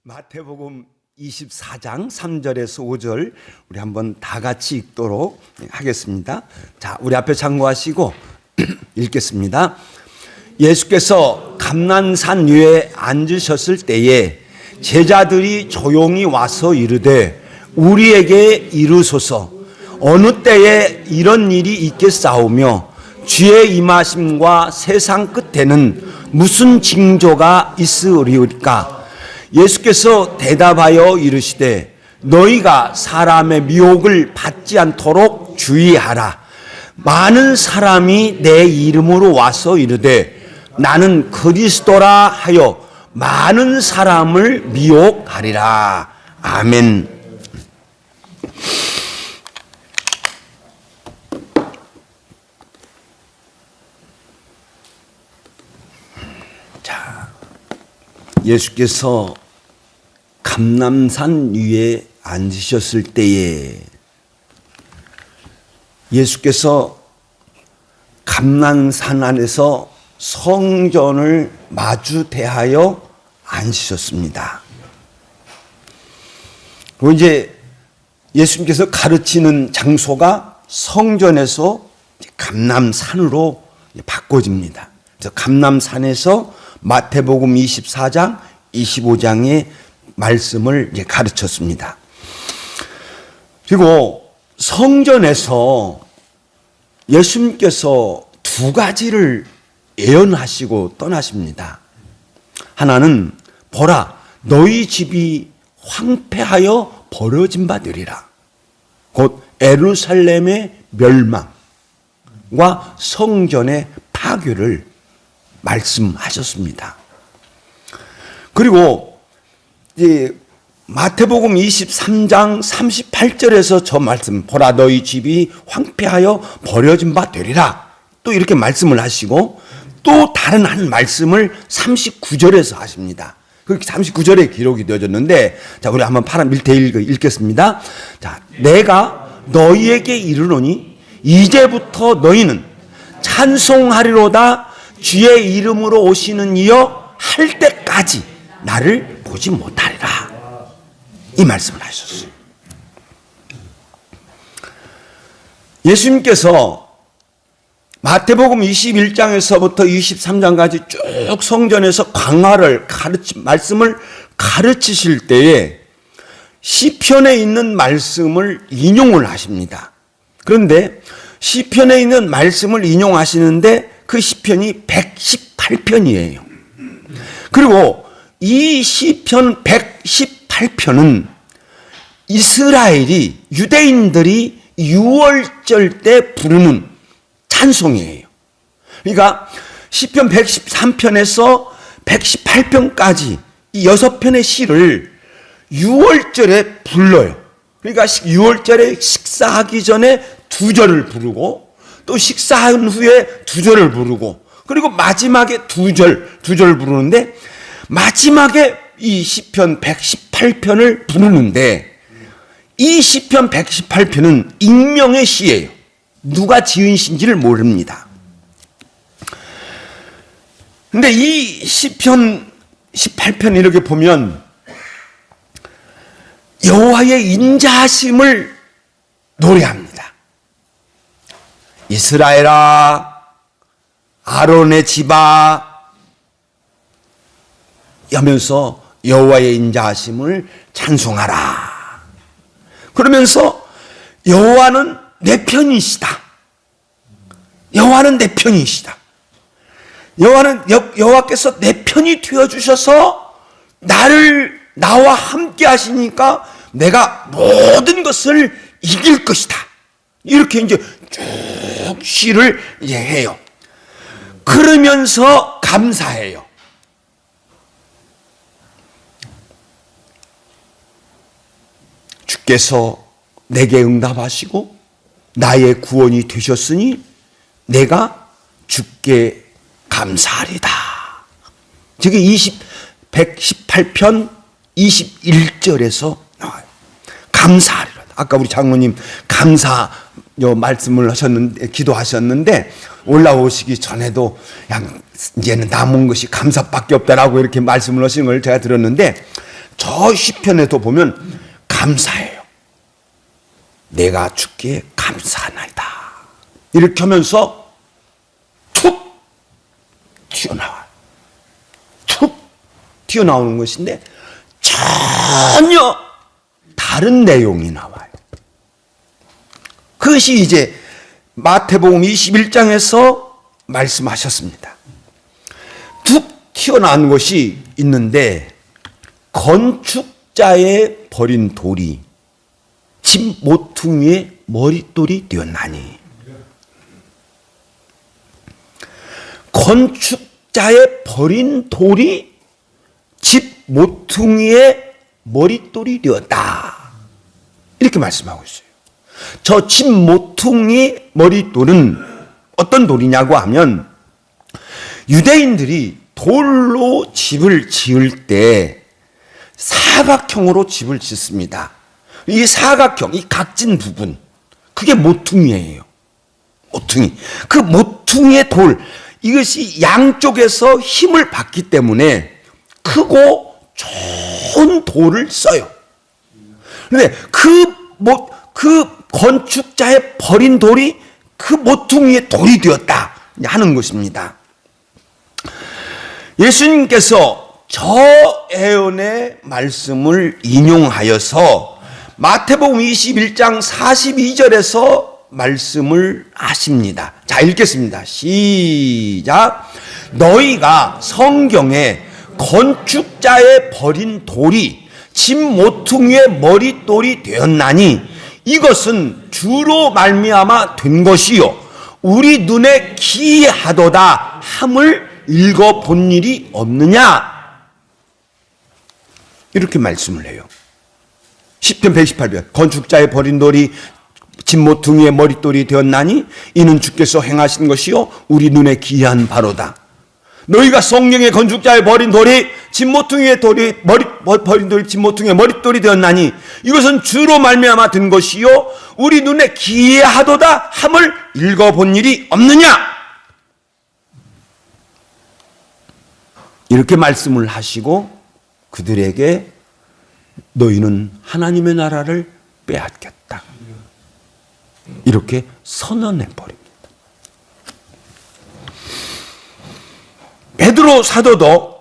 마태복음 24장 3절에서 5절 우리 한번 다 같이 읽도록 하겠습니다. 자, 우리 앞에 참고하시고 읽겠습니다. 예수께서 감난산 위에 앉으셨을 때에 제자들이 조용히 와서 이르되 우리에게 이르소서 어느 때에 이런 일이 있겠사오며 주의 임하심과 세상 끝에는 무슨 징조가 있으리까? 예수께서 대답하여 이르시되 너희가 사람의 미혹을 받지 않도록 주의하라. 많은 사람이 내 이름으로 와서 이르되 나는 그리스도라 하여 많은 사람을 미혹하리라. 아멘. 자, 예수께서 감람산 위에 앉으셨을 때에 예수께서 감람산 안에서 성전을 마주 대하여 앉으셨습니다. 그리고 이제 예수님께서 가르치는 장소가 성전에서 감람산으로 바꿔집니다. 그래서 감람산에서 마태복음 24장, 25장의 말씀을 가르쳤습니다. 그리고 성전에서 예수님께서 두 가지를 예언하시고 떠나십니다. 하나는 보라 너희 집이 황폐하여 버려진 바 되리라. 곧 예루살렘의 멸망과 성전의 파괴를 말씀하셨습니다. 그리고 마태복음 23장 38절에서 저 말씀 보라 너희 집이 황폐하여 버려진 바 되리라 또 이렇게 말씀을 하시고 또 다른 한 말씀을 39절에서 하십니다. 그렇게 39절에 기록이 되어졌는데 자 우리 한번 파란 밀대 읽겠습니다. 자 내가 너희에게 이르노니 이제부터 너희는 찬송하리로다 주의 이름으로 오시는 이여 할 때까지 나를 보지 못하리라. 이 말씀을 하셨어요. 예수님께서 마태복음 21장에서부터 23장까지 쭉 성전에서 강화를 말씀을 가르치실 때에 시편에 있는 말씀을 인용을 하십니다. 그런데 시편에 있는 말씀을 인용하시는데 그 시편이 118편이에요. 그리고 이 시편 118편은 이스라엘이 유대인들이 유월절 때 부르는 찬송이에요. 그러니까 시편 113편에서 118편까지 이 6편의 시를 유월절에 불러요. 그러니까 유월절에 식사하기 전에 2절을 부르고 또 식사한 후에 2절을 부르고 그리고 마지막에 2절 부르는데 마지막에 이 시편 118편을 부르는데 이 시편 118편은 익명의 시예요. 누가 지은 시인지를 모릅니다. 근데 이 시편 18편 이렇게 보면 여호와의 인자하심을 노래합니다. 이스라엘아 아론의 집아 하면서 여호와의 인자하심을 찬송하라. 그러면서 여호와는 내 편이시다. 여호와는 내 편이시다. 여호와께서 내 편이 되어 주셔서 나와 함께 하시니까 내가 모든 것을 이길 것이다. 이렇게 이제 쭉 시를 해요. 그러면서 감사해요. 주께서 내게 응답하시고 나의 구원이 되셨으니 내가 주께 감사하리다. 저게 118편 21절에서 나와요. 감사하리라. 아까 우리 장로님 감사 말씀을 하셨는데 기도하셨는데 올라오시기 전에도 이제는 남은 것이 감사밖에 없다라고 이렇게 말씀을 하신 걸 제가 들었는데 저 시편에도 보면 감사해요. 내가 주께 감사하나이다. 이렇게 하면서 툭 튀어나와요. 툭 튀어나오는 것인데 전혀 다른 내용이 나와요. 그것이 이제 마태복음 21장에서 말씀하셨습니다. 툭 튀어나온 것이 있는데 건축자의 버린 돌이 집 모퉁이의 머릿돌이 되었나니. 건축자의 버린 돌이 집 모퉁이의 머릿돌이 되었다. 이렇게 말씀하고 있어요. 저 집 모퉁이 머릿돌은 어떤 돌이냐고 하면 유대인들이 돌로 집을 지을 때 사각형으로 집을 짓습니다. 이 사각형, 이 각진 부분, 그게 모퉁이예요. 모퉁이. 그 모퉁이의 돌, 이것이 양쪽에서 힘을 받기 때문에 크고 좋은 돌을 써요. 그런데 그 건축자의 버린 돌이 그 모퉁이의 돌이 되었다 하는 것입니다. 예수님께서 저 예언의 말씀을 인용하여서 마태복음 21장 42절에서 말씀을 하십니다. 자, 읽겠습니다. 시작. 너희가 성경에 건축자의 버린 돌이 집 모퉁이의 머릿돌이 되었나니 이것은 주로 말미암아 된 것이요 우리 눈에 기이하도다 함을 읽어본 일이 없느냐. 이렇게 말씀을 해요. 시편 118편 건축자의 버린 돌이 집 모퉁이의 머릿돌이 되었나니 이는 주께서 행하신 것이요 우리 눈에 기이한 바로다. 너희가 성령의 건축자의 버린 돌이 집 모퉁이의 버린 돌이 집 모퉁이의 머릿돌이 되었나니 이것은 주로 말미암아 된 것이요 우리 눈에 기이하도다 함을 읽어본 일이 없느냐. 이렇게 말씀을 하시고 그들에게 너희는 하나님의 나라를 빼앗겼다. 이렇게 선언해 버립니다. 베드로 사도도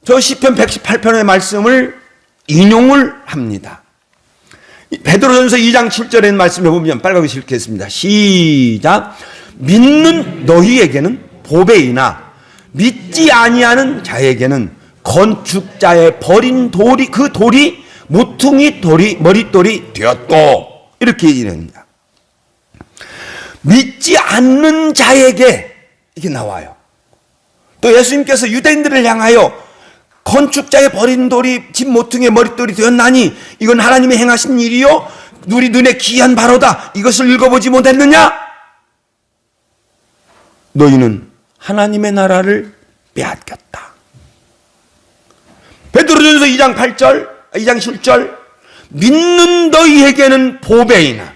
저 시편 118편의 말씀을 인용을 합니다. 베드로전서 2장 7절의 말씀을 보면 빨갛게 읽겠습니다. 시작. 믿는 너희에게는 보배이나 믿지 아니하는 자에게는 건축자의 버린 돌이 그 돌이 모퉁이 돌이 머릿돌이 되었고 이렇게 이릅니다. 믿지 않는 자에게 이렇게 나와요. 또 예수님께서 유대인들을 향하여 건축자의 버린 돌이 집 모퉁이의 머릿돌이 되었나니 이건 하나님이 행하신 일이요 우리 눈에 기이한 바로다. 이것을 읽어보지 못했느냐? 너희는 하나님의 나라를 빼앗겼다. 베드로전서 2장 8절 2장 7절 믿는 너희에게는 보배이나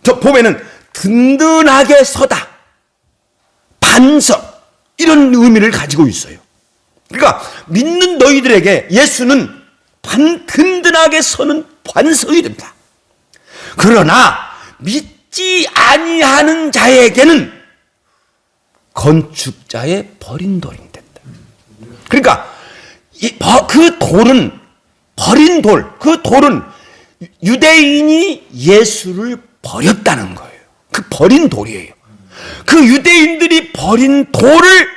저 보배는 든든하게 서다 반석 이런 의미를 가지고 있어요. 그러니까 믿는 너희들에게 예수는 든든하게 서는 반석이 됩니다. 그러나 믿지 아니하는 자에게는 건축자의 버린 돌이 된다. 그러니까 그 돌은 버린 돌, 그 돌은 유대인이 예수를 버렸다는 거예요. 그 버린 돌이에요. 그 유대인들이 버린 돌을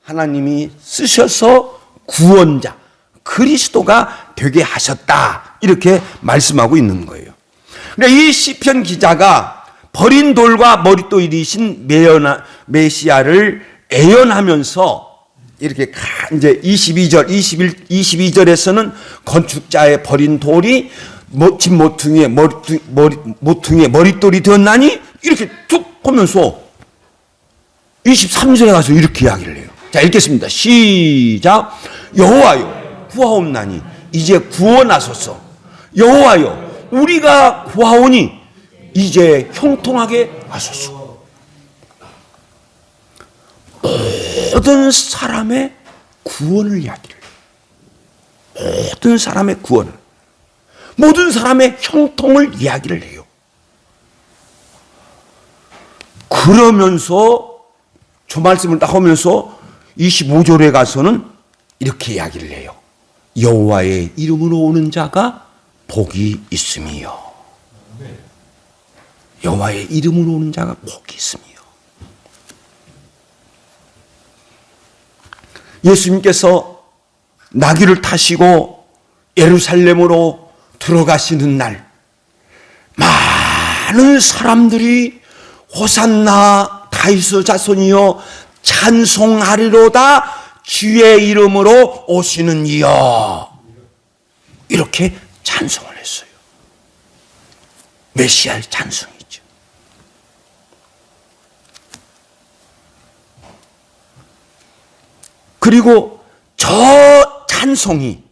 하나님이 쓰셔서 구원자 그리스도가 되게 하셨다. 이렇게 말씀하고 있는 거예요. 그러니까 이 시편 기자가 버린 돌과 머릿돌이신 메시아를 예언하면서 이렇게 이제 22절에서는 건축자의 버린 돌이 집 모퉁이의 머릿돌이 되었나니 이렇게 툭 하면서 23절에 가서 이렇게 이야기를 해요. 자, 읽겠습니다. 시작. 여호와여 구하옵나니 이제 구원하소서. 여호와여 우리가 구하오니 이제 형통하게 하소서. 모든 사람의 구원을 이야기를 해요. 모든 사람의 구원을, 모든 사람의 형통을 이야기를 해요. 그러면서 저 말씀을 딱 하면서 25절에 가서는 이렇게 이야기를 해요. 여호와의 이름으로 오는 자가 복이 있음이요. 여호와의 이름으로 오는 자가 복이 있음이요. 예수님께서 나귀를 타시고 예루살렘으로 들어가시는 날, 많은 사람들이 호산나 다윗의 자손이여 찬송하리로다 주의 이름으로 오시는 이여, 이렇게 찬송을 했어요. 메시아의 찬송이죠. 그리고 저 찬송이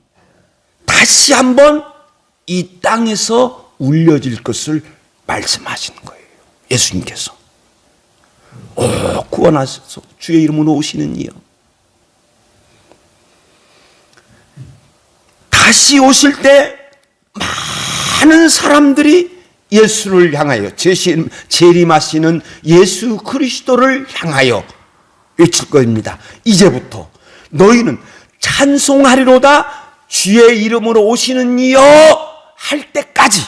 다시 한번 이 땅에서 울려질 것을 말씀하시는 거예요. 예수님께서 구원하소서 주의 이름으로 오시는 이여. 다시 오실 때 많은 사람들이 예수를 향하여, 재림하시는 예수 그리스도를 향하여 외칠 것입니다. 이제부터 너희는 찬송하리로다 주의 이름으로 오시는 이여 할 때까지,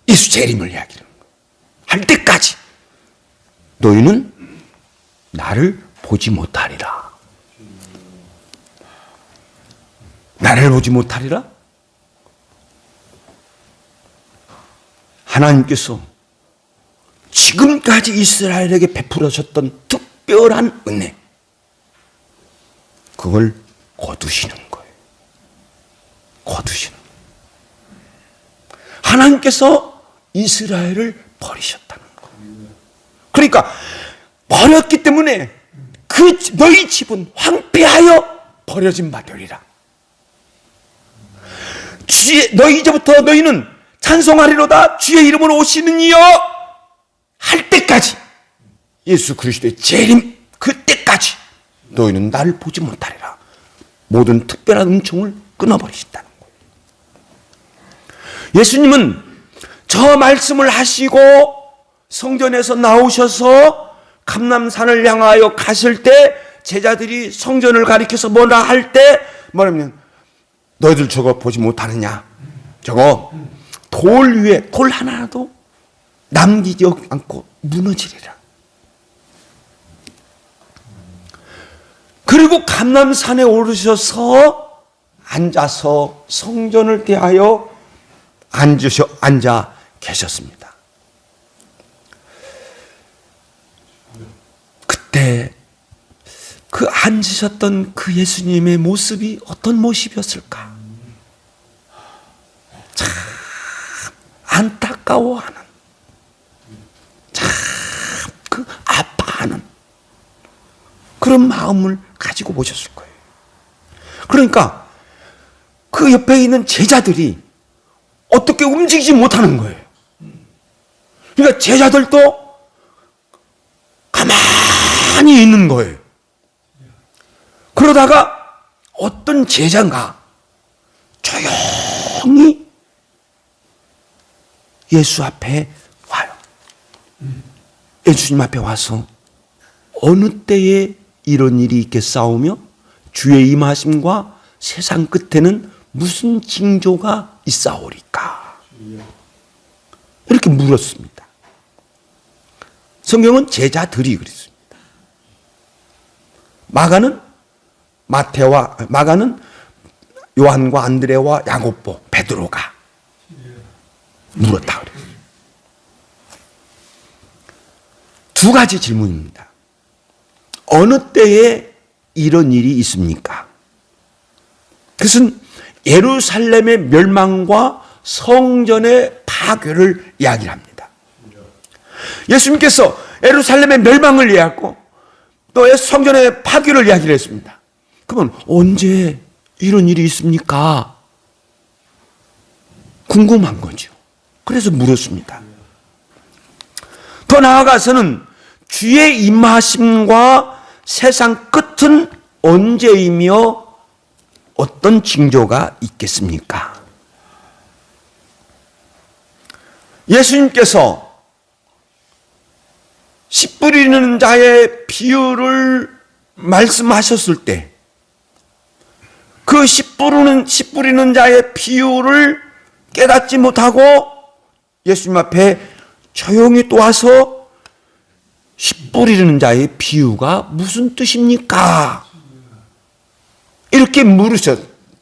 예수 재림을 이야기하는 거예요. 할 때까지 너희는 나를 보지 못하리라. 나를 보지 못하리라? 하나님께서 지금까지 이스라엘에게 베풀어졌던 특별한 은혜, 그걸 거두시는 거예요. 거두시는. 하나님께서 이스라엘을 버리셨다는 거예요. 그러니까 버렸기 때문에 너희 집은 황폐하여 버려진 바 되리라. 너희 이제부터 너희는 찬송하리로다 주의 이름으로 오시는 이여 할 때까지, 예수 그리스도의 재림 그때까지 너희는 나를 보지 못하리라. 모든 특별한 은총을 끊어버리신다는 거예요. 예수님은 저 말씀을 하시고 성전에서 나오셔서 감람산을 향하여 가실 때 제자들이 성전을 가리켜서 뭐라 할 때 뭐냐면, 너희들 저거 보지 못하느냐, 저거 돌 위에 돌 하나도 남기지 않고 무너지리라. 그리고 감람산에 오르셔서 앉아서 성전을 대하여 앉아 계셨습니다. 그때 그 앉으셨던 그 예수님의 모습이 어떤 모습이었을까? 참 안타까워하는, 참 그 아파하는 그런 마음을 가지고 보셨을 거예요. 그러니까 그 옆에 있는 제자들이 어떻게 움직이지 못하는 거예요. 그러니까 제자들도 가만히 있는 거예요. 그러다가 어떤 제자가 조용히 예수 앞에 와요. 예수님 앞에 와서 어느 때에 이런 일이 있겠사오며 주의 임하심과 세상 끝에는 무슨 징조가 있사오리까? 이렇게 물었습니다. 성경은 제자들이 그랬습니다. 마가는 요한과 안드레와 야고보, 베드로가 물었다 그래요. 두 가지 질문입니다. 어느 때에 이런 일이 있습니까? 그것은 예루살렘의 멸망과 성전의 파괴를 이야기합니다. 예수님께서 예루살렘의 멸망을 이야기하고 또 성전의 파괴를 이야기를 했습니다. 그러면 언제 이런 일이 있습니까? 궁금한 거죠. 그래서 물었습니다. 더 나아가서는 주의 임하심과 세상 끝은 언제이며 어떤 징조가 있겠습니까? 예수님께서 씨 뿌리는 자의 비유를 말씀하셨을 때 그 씨 뿌리는 자의 비유를 깨닫지 못하고 예수님 앞에 조용히 또 와서 씨 뿌리는 자의 비유가 무슨 뜻입니까? 이렇게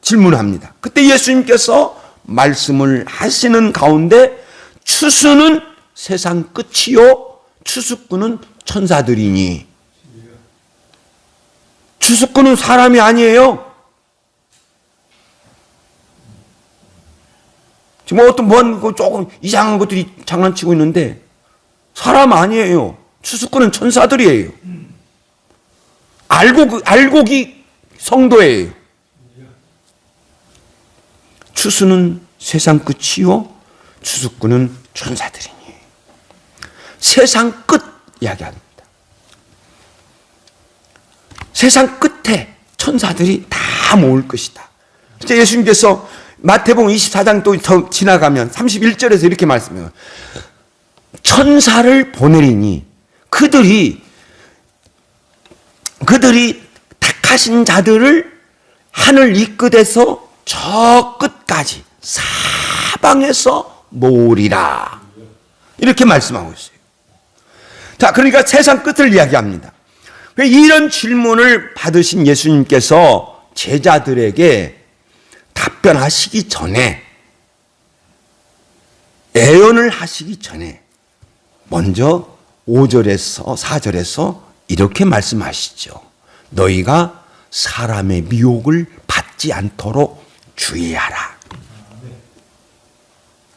질문합니다. 그때 예수님께서 말씀을 하시는 가운데 추수는 세상 끝이요 추수꾼은 천사들이니. 추수꾼은 사람이 아니에요. 지금 어떤 조금 이상한 것들이 장난치고 있는데 사람 아니에요. 추수꾼은 천사들이에요. 알곡이 성도예요. 추수는 세상 끝이요 추수꾼은 천사들이니. 세상 끝 이야기합니다. 세상 끝에 천사들이 다 모을 것이다. 이제 예수님께서 마태복음 24장 또 더 지나가면 31절에서 이렇게 말씀해요. 천사를 보내리니 그들이 택하신 자들을 하늘 이 끝에서 저 끝까지 사방에서 모으리라. 이렇게 말씀하고 있어요. 자, 그러니까 세상 끝을 이야기합니다. 이런 질문을 받으신 예수님께서 제자들에게 답변하시기 전에, 예언을 하시기 전에 먼저 5절에서 4절에서 이렇게 말씀하시죠. 너희가 사람의 미혹을 받지 않도록 주의하라.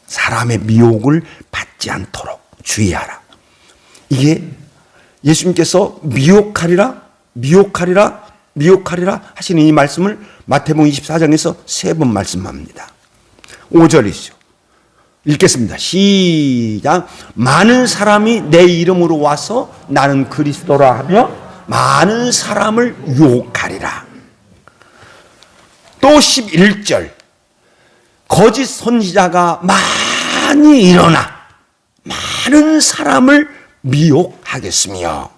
사람의 미혹을 받지 않도록 주의하라. 이게 예수님께서 미혹하리라 하시는 이 말씀을 마태복음 24장에서 3번 말씀합니다. 5절이죠. 읽겠습니다. 시작. 많은 사람이 내 이름으로 와서 나는 그리스도라 하며 많은 사람을 유혹하리라. 또 11절. 거짓 선지자가 많이 일어나 많은 사람을 미혹하겠으며.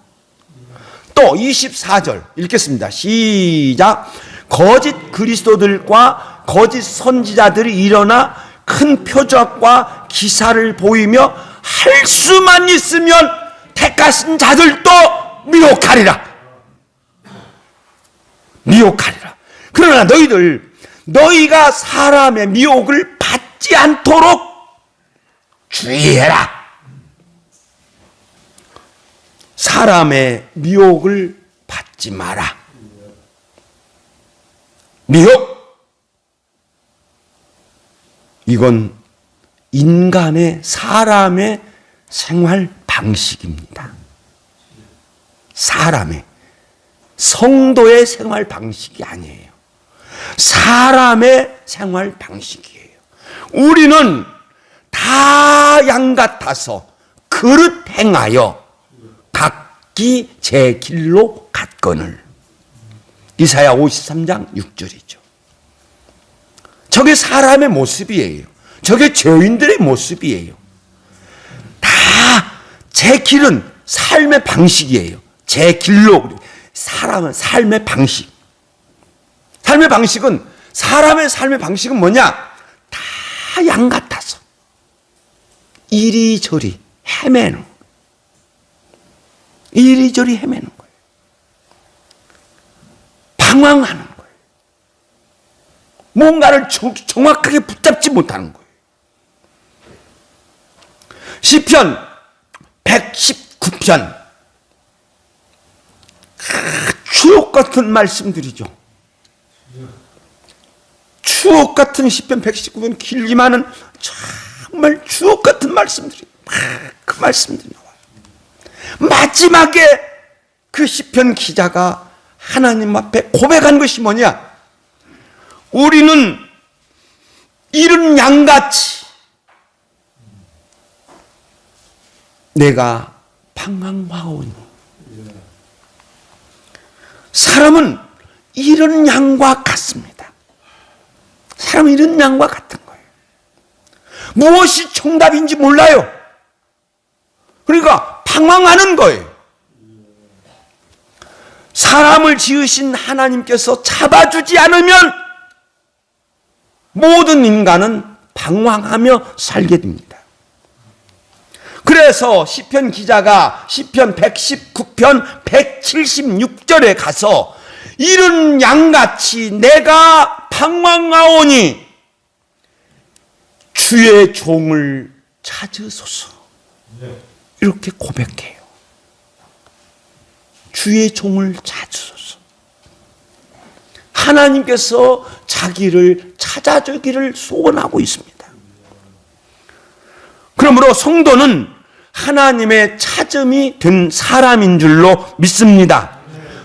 또 24절 읽겠습니다. 시작. 거짓 그리스도들과 거짓 선지자들이 일어나 큰 표적과 기사를 보이며 할 수만 있으면 택하신 자들도 미혹하리라. 그러나 너희가 사람의 미혹을 받지 않도록 주의해라. 사람의 미혹을 받지 마라. 미혹. 이건 사람의 생활 방식입니다. 성도의 생활 방식이 아니에요. 사람의 생활 방식이에요. 우리는 다 양 같아서 그릇 행하여 각기 제 길로 갔거늘. 이사야 53장 6절이죠. 저게 사람의 모습이에요. 저게 죄인들의 모습이에요. 다 제 길은 삶의 방식이에요. 제 길로. 사람은 삶의 방식. 사람의 삶의 방식은 뭐냐? 다 양 같아서 이리저리 헤매는 거예요. 방황하는 거예요. 뭔가를 정확하게 붙잡지 못하는 거예요. 시편 119편 추억 같은 말씀들이죠. 추억 같은 시편 119편 길기만은 정말 추억 같은 말씀들이 그 말씀들이 나와요. 마지막에 그 시편 기자가 하나님 앞에 고백한 것이 뭐냐? 우리는 이른 양같이 내가 방황하오니. 사람은 이른 양과 같습니다. 사람은 이런 양과 같은 거예요. 무엇이 정답인지 몰라요. 그러니까 방황하는 거예요. 사람을 지으신 하나님께서 잡아주지 않으면 모든 인간은 방황하며 살게 됩니다. 그래서 시편 기자가 시편 119편 176절에 가서 이른 양같이 내가 방황하오니 주의 종을 찾으소서. 이렇게 고백해요. 주의 종을 찾으소서. 하나님께서 자기를 찾아주기를 소원하고 있습니다. 그러므로 성도는 하나님의 찾음이 된 사람인 줄로 믿습니다.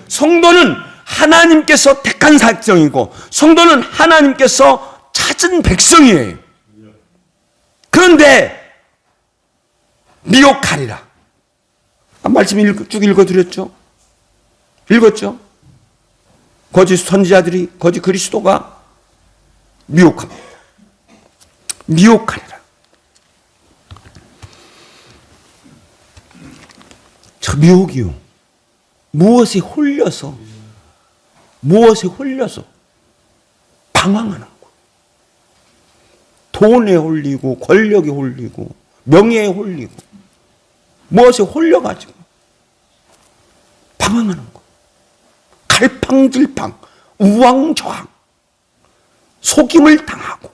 성도는 하나님께서 택한 백성이고 성도는 하나님께서 찾은 백성이에요. 그런데 미혹하리라. 말씀 쭉 읽어드렸죠? 읽었죠? 거짓 선지자들이, 거짓 그리스도가 미혹합니다. 미혹하리라. 저 미혹이요. 무엇에 홀려서 방황하는 거. 돈에 홀리고 권력에 홀리고 명예에 홀리고 무엇에 홀려가지고 방황하는 거. 갈팡질팡, 우왕좌왕, 속임을 당하고.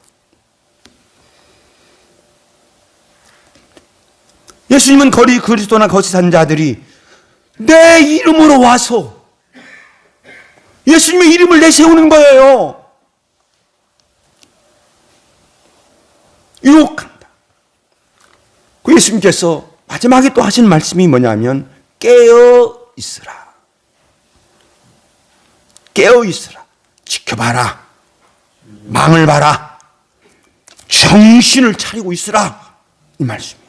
예수님은 거리 그리스도나 거짓 선지자들이 내 이름으로 와서 예수님의 이름을 내세우는 거예요. 유혹한다. 그 예수님께서 마지막에 또 하신 말씀이 뭐냐면 깨어 있으라. 깨어 있으라. 지켜봐라. 망을 봐라. 정신을 차리고 있으라. 이 말씀이에요.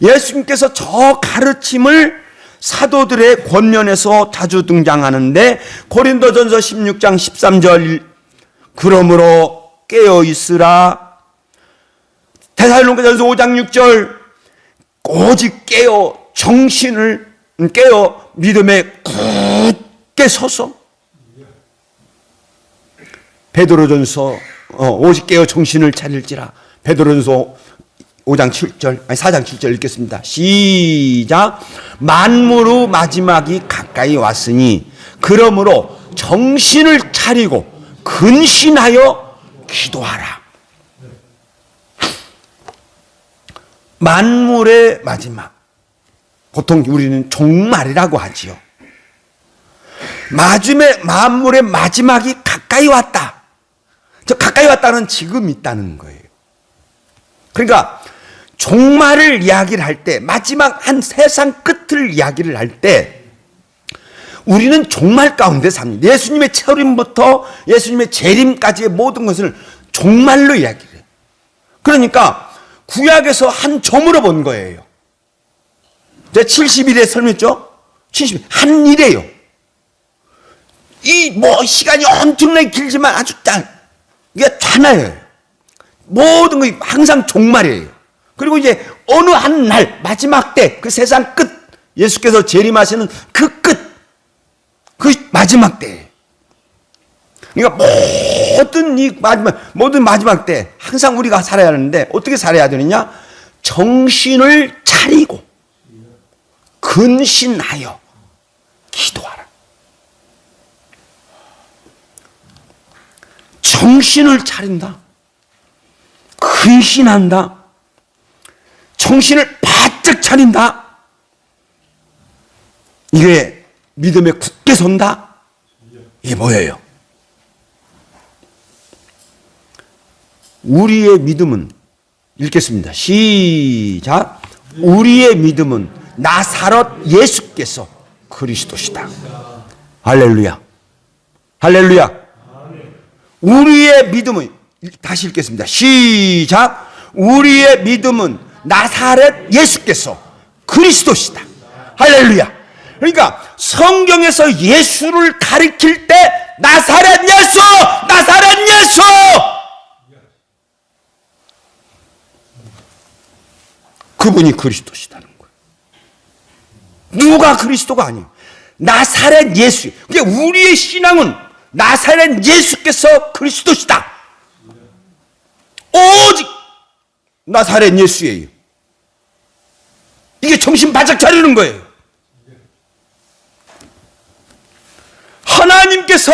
예수님께서 저 가르침을 사도들의 권면에서 자주 등장하는데 고린도전서 16장 13절 그러므로 깨어 있으라. 데살로니가전서 5장 6절 오직 깨어 정신을 깨어 믿음에 굳게 서서. 베드로전서 오직 깨어 정신을 차릴지라. 베드로전서 4장 7절 읽겠습니다. 시작. 만물의 마지막이 가까이 왔으니 그러므로 정신을 차리고 근신하여 기도하라. 만물의 마지막. 보통 우리는 종말이라고 하지요. 만물의 마지막이 가까이 왔다. 저 가까이 왔다는 지금 있다는 거예요. 그러니까 종말을 이야기를 할 때, 마지막 한 세상 끝을 이야기를 할 때 우리는 종말 가운데 삽니다. 예수님의 철임부터 예수님의 재림까지의 모든 것을 종말로 이야기를 해요. 그러니까 구약에서 한 점으로 본 거예요. 제가 70일에 설명했죠? 70일. 한 일이에요. 이 시간이 엄청나게 길지만 아주 이게 하나예요. 모든 것이 항상 종말이에요. 그리고 이제 어느 한 날, 마지막 때, 그 세상 끝, 예수께서 재림하시는 그 끝, 그 마지막 때. 그러니까 모든 마지막 때 항상 우리가 살아야 하는데 어떻게 살아야 되느냐? 정신을 차리고 근신하여 기도하라. 정신을 차린다. 근신한다. 정신을 바짝 차린다. 이게 믿음에 굳게 선다. 이게 뭐예요? 우리의 믿음은 읽겠습니다. 시작. 우리의 믿음은 나사렛 예수께서 그리스도시다. 할렐루야. 할렐루야. 우리의 믿음은 다시 읽겠습니다. 시작. 우리의 믿음은 나사렛 예수께서 그리스도시다. 할렐루야. 그러니까 성경에서 예수를 가리킬 때 나사렛 예수, 나사렛 예수 그분이 그리스도시다는 거예요. 누가 그리스도가 아니에요. 나사렛 예수. 그러니까 우리의 신앙은 나사렛 예수께서 그리스도시다. 오직 나사렛 예수예요. 이게 정신 바짝 차리는 거예요. 하나님께서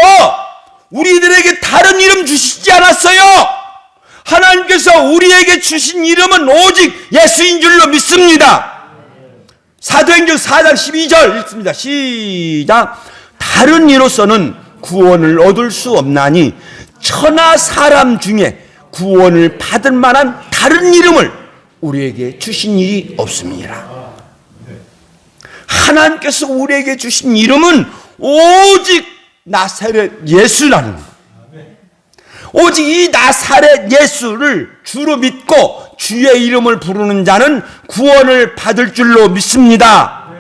우리들에게 다른 이름 주시지 않았어요. 하나님께서 우리에게 주신 이름은 오직 예수인 줄로 믿습니다. 사도행전 4장 12절 읽습니다. 시작. 다른 이로서는 구원을 얻을 수 없나니 천하 사람 중에 구원을 받을 만한 다른 이름을 우리에게 주신 일이 없습니다. 하나님께서 우리에게 주신 이름은 오직 나사렛 예수라는 거예요. 오직 이 나사렛 예수를 주로 믿고 주의 이름을 부르는 자는 구원을 받을 줄로 믿습니다.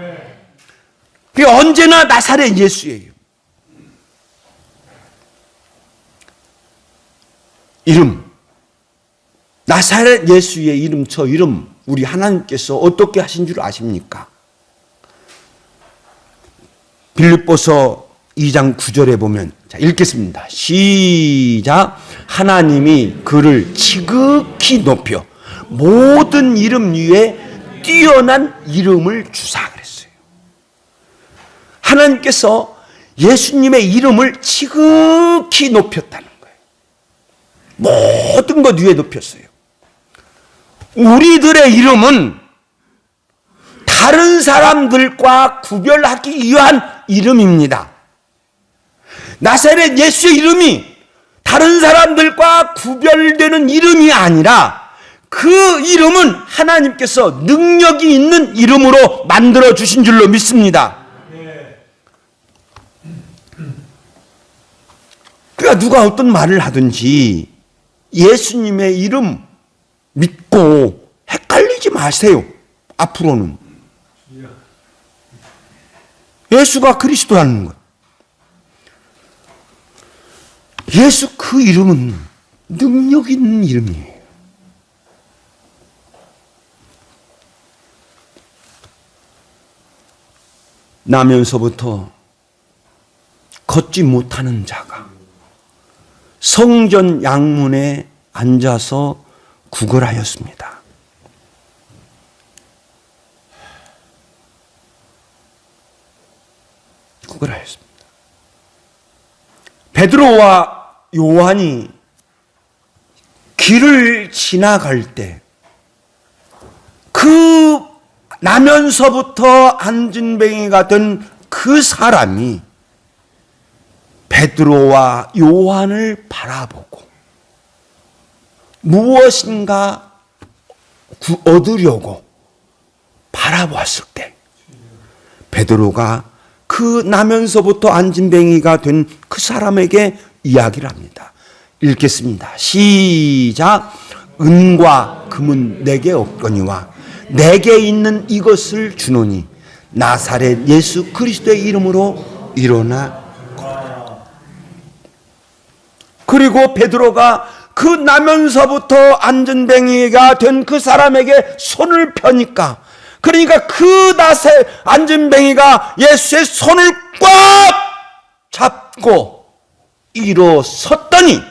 그게 언제나 나사렛 예수예요. 이름, 나사렛 예수의 이름, 저 이름 우리 하나님께서 어떻게 하신 줄 아십니까? 빌립보서 2장 9절에 보면, 자, 읽겠습니다. 시작. 하나님이 그를 지극히 높여 모든 이름 위에 뛰어난 이름을 주사 그랬어요. 하나님께서 예수님의 이름을 지극히 높였다는 거예요. 모든 것 위에 높였어요. 우리들의 이름은 다른 사람들과 구별하기 위한 이름입니다. 나사렛 예수의 이름이 다른 사람들과 구별되는 이름이 아니라 그 이름은 하나님께서 능력이 있는 이름으로 만들어 주신 줄로 믿습니다. 그러니까 누가 어떤 말을 하든지 예수님의 이름 믿고 헷갈리지 마세요. 앞으로는 예수가 그리스도라는 것. 예수 그 이름은 능력 있는 이름이에요. 나면서부터 걷지 못하는 자가 성전 양문에 앉아서 구걸하였습니다. 구걸하였습니다. 베드로와 요한이 길을 지나갈 때 그 나면서부터 안진뱅이가 된 그 사람이 베드로와 요한을 바라보고 무엇인가 얻으려고 바라보았을 때 베드로가 그 나면서부터 안진뱅이가 된 그 사람에게 이야기를 합니다. 읽겠습니다. 시작. 은과 금은 내게 없거니와 내게 있는 이것을 주노니 나사렛 예수 그리스도의 이름으로 일어나 걸어라. 그리고 베드로가 그 나면서부터 안진뱅이가 된 그 사람에게 손을 펴니까, 그러니까 그 안진뱅이가 예수의 손을 꽉 잡고 일어섰더니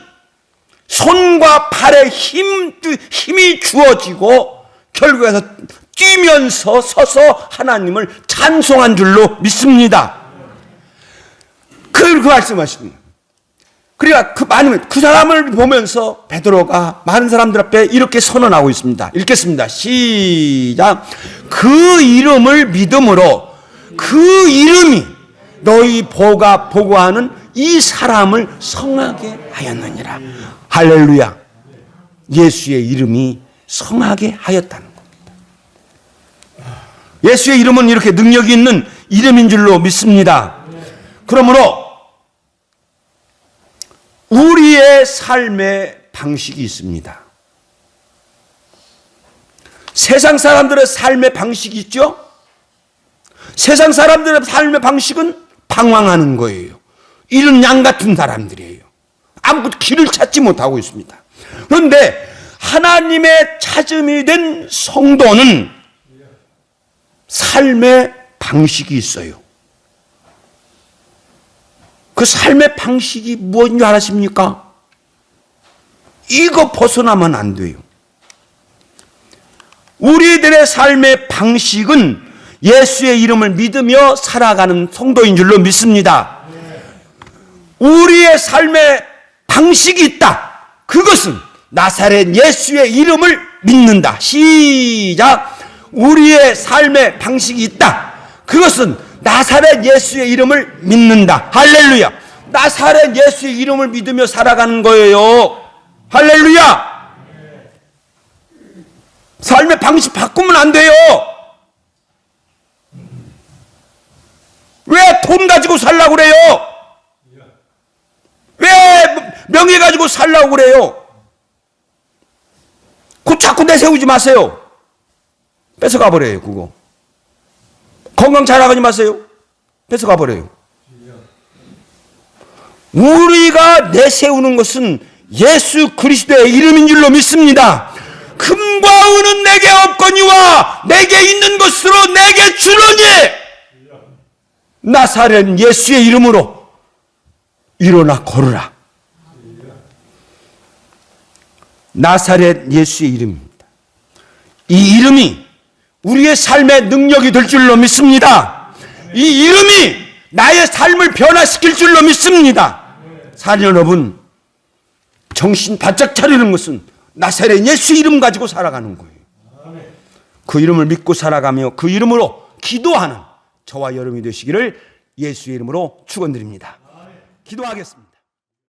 손과 팔에 힘이 주어지고 결국에서 뛰면서 서서 하나님을 찬송한 줄로 믿습니다. 그렇게 말씀하십니다. 그러니까 그 사람을 보면서 베드로가 많은 사람들 앞에 이렇게 선언하고 있습니다. 읽겠습니다. 시작. 그 이름을 믿음으로 그 이름이 너희 보가 보고하는 이 사람을 성하게 하였느니라. 할렐루야. 예수의 이름이 성하게 하였다는 겁니다. 예수의 이름은 이렇게 능력이 있는 이름인 줄로 믿습니다. 그러므로 우리의 삶의 방식이 있습니다. 세상 사람들의 삶의 방식이 있죠? 세상 사람들의 삶의 방식은 방황하는 거예요. 이런 양 같은 사람들이에요. 아무것도 길을 찾지 못하고 있습니다. 그런데 하나님의 찾음이 된 성도는 삶의 방식이 있어요. 그 삶의 방식이 무엇인 줄 아십니까? 이거 벗어나면 안 돼요. 우리들의 삶의 방식은 예수의 이름을 믿으며 살아가는 성도인 줄로 믿습니다. 우리의 삶의 방식이 있다. 그것은 나사렛 예수의 이름을 믿는다. 시작. 우리의 삶의 방식이 있다. 그것은 나사렛 예수의 이름을 믿는다. 할렐루야. 나사렛 예수의 이름을 믿으며 살아가는 거예요. 할렐루야. 삶의 방식 바꾸면 안 돼요. 왜 돈 가지고 살라고 그래요? 왜 명예 가지고 살라고 그래요? 그거 자꾸 내세우지 마세요. 뺏어가 버려요. 그거 건강 자랑하지 마세요. 뺏어가 버려요. 우리가 내세우는 것은 예수 그리스도의 이름인 줄로 믿습니다. 금과 은은 내게 없거니와 내게 있는 것으로 내게 주노니 나사렛 예수의 이름으로 일어나 걸으라. 나사렛 예수의 이름입니다. 이 이름이 우리의 삶의 능력이 될 줄로 믿습니다. 이 이름이 나의 삶을 변화시킬 줄로 믿습니다. 사랑 여러분, 정신 바짝 차리는 것은 나사렛 예수 이름 가지고 살아가는 거예요. 그 이름을 믿고 살아가며 그 이름으로 기도하는 저와 여러분이 되시기를 예수의 이름으로 축원드립니다. 기도하겠습니다.